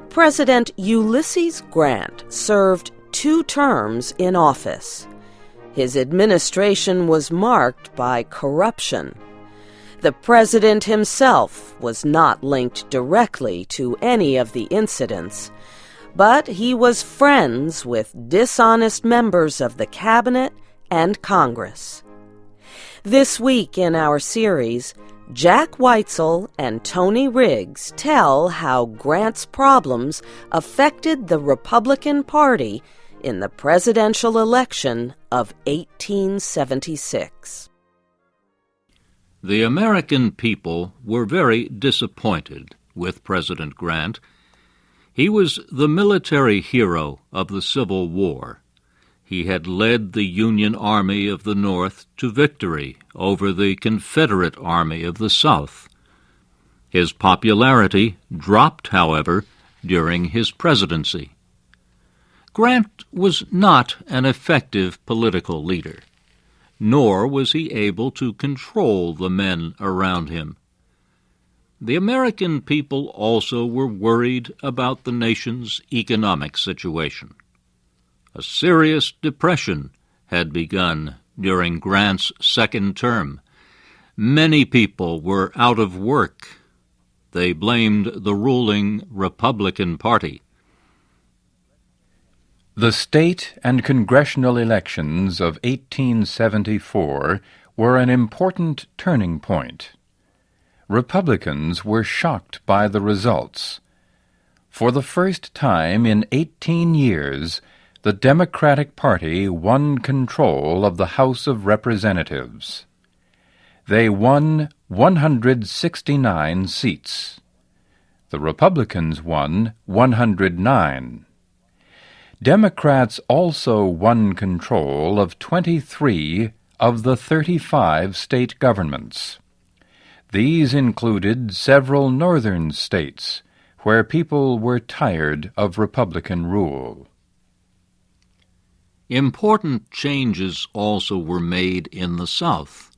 President Ulysses Grant served 2 terms in office. His administration was marked by corruption. The president himself was not linked directly to any of the incidents, but he was friends with dishonest members of the cabinet and Congress. This week in our series, Jack Weitzel and Tony Riggs tell how Grant's problems affected the Republican Party in the presidential election of 1876. The American people were very disappointed with President Grant. He was the military hero of the Civil War. He had led the Union Army of the North to victory over the Confederate Army of the South. His popularity dropped, however, during his presidency. Grant was not an effective political leader, nor was he able to control the men around him. The American people also were worried about the nation's economic situation. A serious depression had begun during Grant's second term. Many people were out of work. They blamed the ruling Republican Party. The state and congressional elections of 1874 were an important turning point. Republicans were shocked by the results. For the first time in 18 years, the Democratic Party won control of the House of Representatives. They won 169 seats. The Republicans won 109. Democrats also won control of 23 of the 35 state governments. These included several northern states where people were tired of Republican rule. Important changes also were made in the South.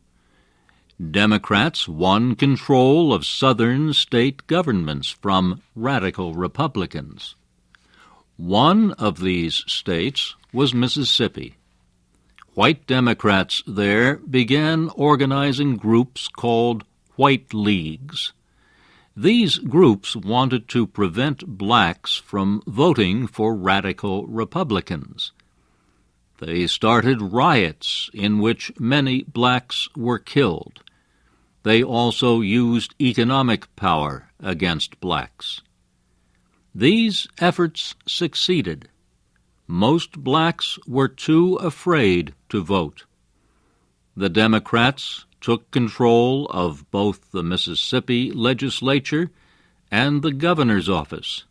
Democrats won control of southern state governments from radical Republicans. One of these states was Mississippi. White Democrats there began organizing groups called White Leagues. These groups wanted to prevent blacks from voting for radical Republicans. They started riots in which many blacks were killed. They also used economic power against blacks. These efforts succeeded. Most blacks were too afraid to vote. The Democrats took control of both the Mississippi legislature and the governor's office.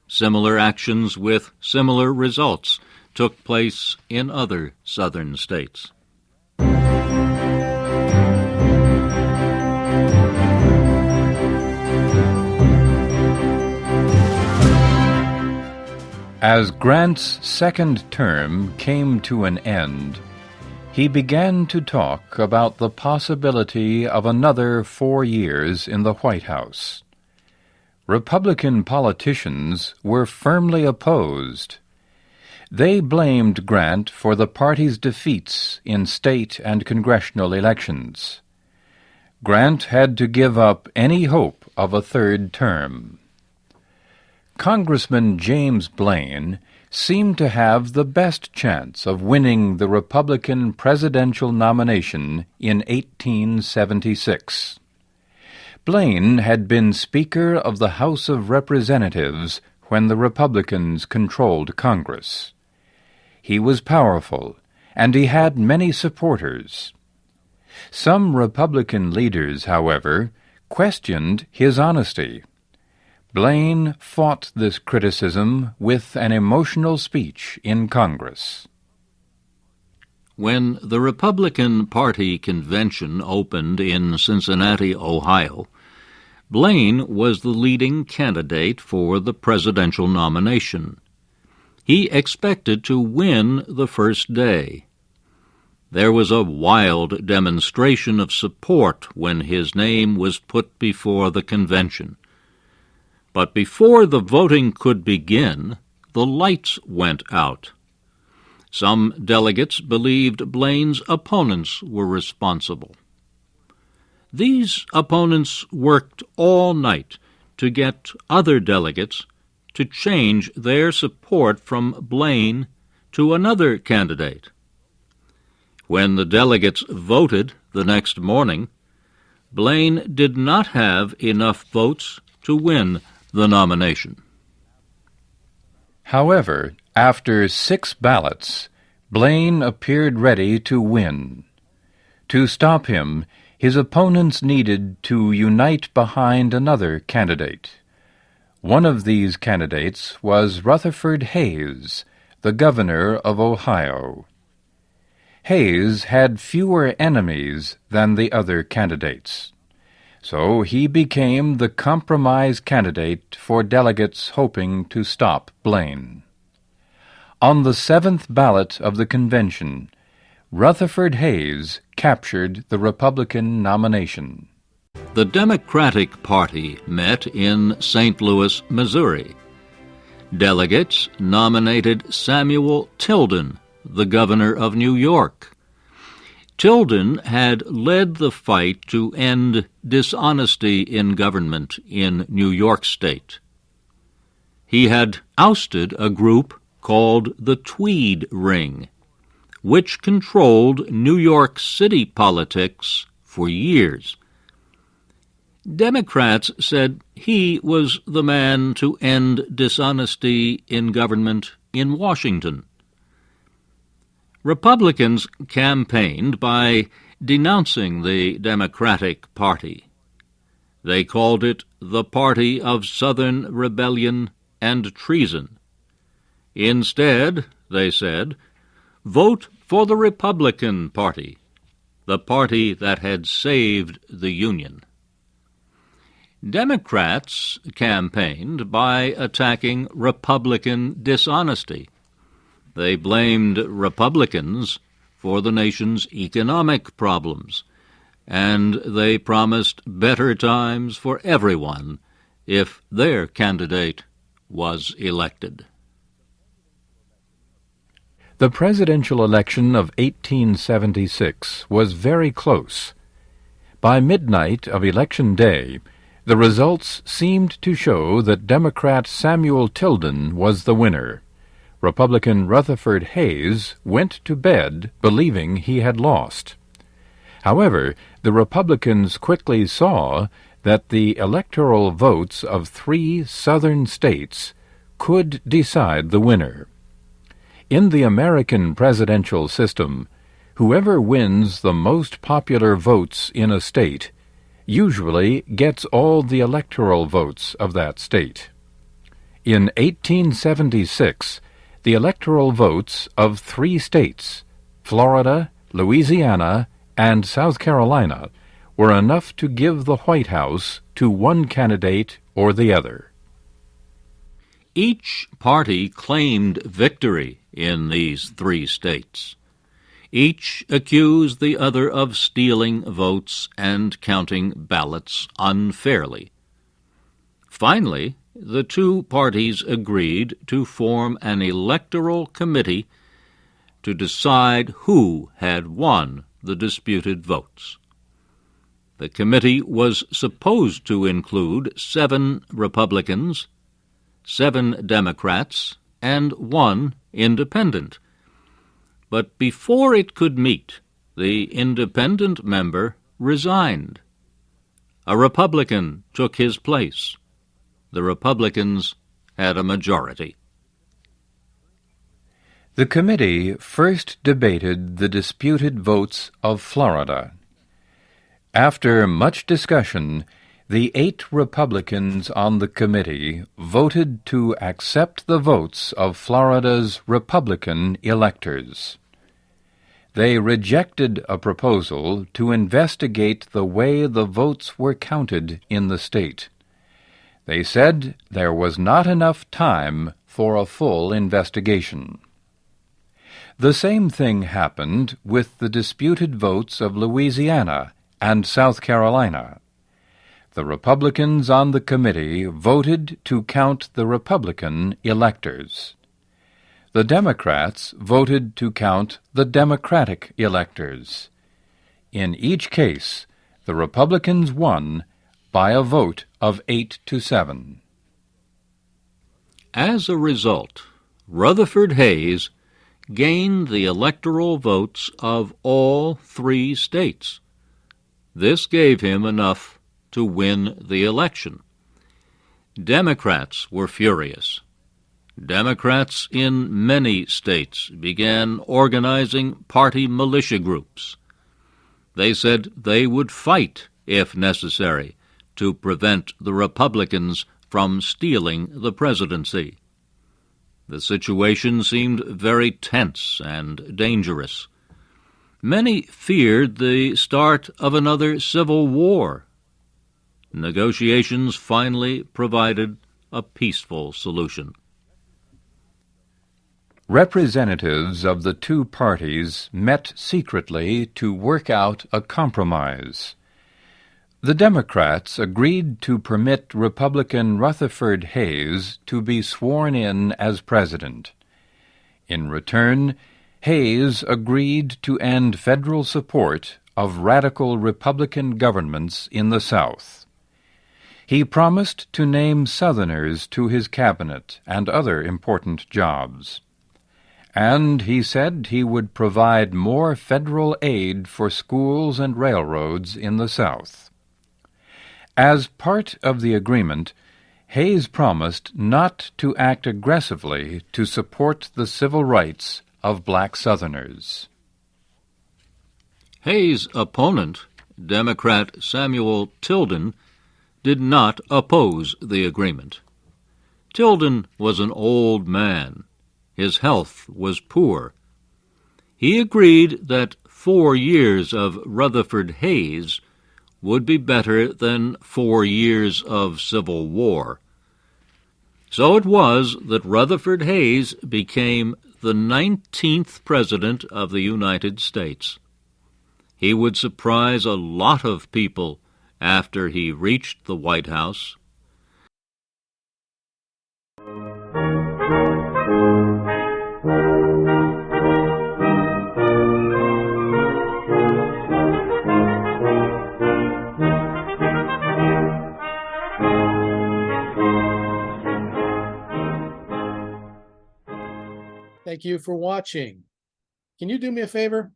Similar actions with similar results took place in other southern states. As Grant's second term came to an end, he began to talk about the possibility of another 4 years in the White House. Republican politicians were firmly opposed. They blamed Grant for the party's defeats in state and congressional elections. Grant had to give up any hope of a third term. Congressman James Blaine seemed to have the best chance of winning the Republican presidential nomination in 1876. Blaine had been Speaker of the House of Representatives when the Republicans controlled Congress. He was powerful, and he had many supporters. Some Republican leaders, however, questioned his honesty. Blaine fought this criticism with an emotional speech in Congress. When the Republican Party convention opened in Cincinnati, Ohio, Blaine was the leading candidate for the presidential nomination. He expected to win the first day. There was a wild demonstration of support when his name was put before the convention. But before the voting could begin, the lights went out. Some delegates believed Blaine's opponents were responsible. These opponents worked all night to get other delegates to change their support from Blaine to another candidate. When the delegates voted the next morning, Blaine did not have enough votes to win the nomination. However, after 6 ballots, Blaine appeared ready to win. To stop him, his opponents needed to unite behind another candidate. One of these candidates was Rutherford Hayes, the governor of Ohio. Hayes had fewer enemies than the other candidates, so he became the compromise candidate for delegates hoping to stop Blaine. On the 7th ballot of the convention, Rutherford Hayes captured the Republican nomination. The Democratic Party met in St. Louis, Missouri. Delegates nominated Samuel Tilden, the governor of New York. Tilden had led the fight to end dishonesty in government in New York State. He had ousted a group called the Tweed Ring, which controlled New York City politics for years. Democrats said he was the man to end dishonesty in government in Washington. Republicans campaigned by denouncing the Democratic Party. They called it the Party of Southern Rebellion and Treason. Instead, they said, vote for the Republican Party, the party that had saved the Union. Democrats campaigned by attacking Republican dishonesty. They blamed Republicans for the nation's economic problems, and they promised better times for everyone if their candidate was elected. The presidential election of 1876 was very close. By midnight of Election Day, the results seemed to show that Democrat Samuel Tilden was the winner. Republican Rutherford Hayes went to bed believing he had lost. However, the Republicans quickly saw that the electoral votes of 3 southern states could decide the winner. In the American presidential system, whoever wins the most popular votes in a state usually gets all the electoral votes of that state. In 1876, the electoral votes of 3 states, Florida, Louisiana, and South Carolina, were enough to give the White House to one candidate or the other. Each party claimed victory in these 3 states. Each accused the other of stealing votes and counting ballots unfairly. Finally, the 2 parties agreed to form an electoral committee to decide who had won the disputed votes. The committee was supposed to include 7 Republicans, 7 Democrats, and 1 independent. But before it could meet, the independent member resigned. A Republican took his place. The Republicans had a majority. The committee first debated the disputed votes of Florida. After much discussion, the 8 Republicans on the committee voted to accept the votes of Florida's Republican electors. They rejected a proposal to investigate the way the votes were counted in the state. They said there was not enough time for a full investigation. The same thing happened with the disputed votes of Louisiana and South Carolina. The Republicans on the committee voted to count the Republican electors. The Democrats voted to count the Democratic electors. In each case, the Republicans won by a vote of 8-7. As a result, Rutherford Hayes gained the electoral votes of all 3 states. This gave him enough to win the election. Democrats were furious. Democrats in many states began organizing party militia groups. They said they would fight, if necessary, to prevent the Republicans from stealing the presidency. The situation seemed very tense and dangerous. Many feared the start of another civil war. Negotiations finally provided a peaceful solution. Representatives of the 2 parties met secretly to work out a compromise. The Democrats agreed to permit Republican Rutherford Hayes to be sworn in as president. In return, Hayes agreed to end federal support of radical Republican governments in the South. He promised to name Southerners to his cabinet and other important jobs. And he said he would provide more federal aid for schools and railroads in the South. As part of the agreement, Hayes promised not to act aggressively to support the civil rights of black Southerners. Hayes' opponent, Democrat Samuel Tilden, did not oppose the agreement. Tilden was an old man. His health was poor. He agreed that 4 years of Rutherford Hayes would be better than 4 years of civil war. So it was that Rutherford Hayes became the 19th President of the United States. He would surprise a lot of people after he reached the White House. Thank you for watching. Can you do me a favor?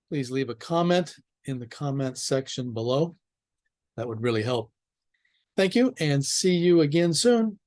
Please leave a comment in the comment section below. That would really help. Thank you, and see you again soon.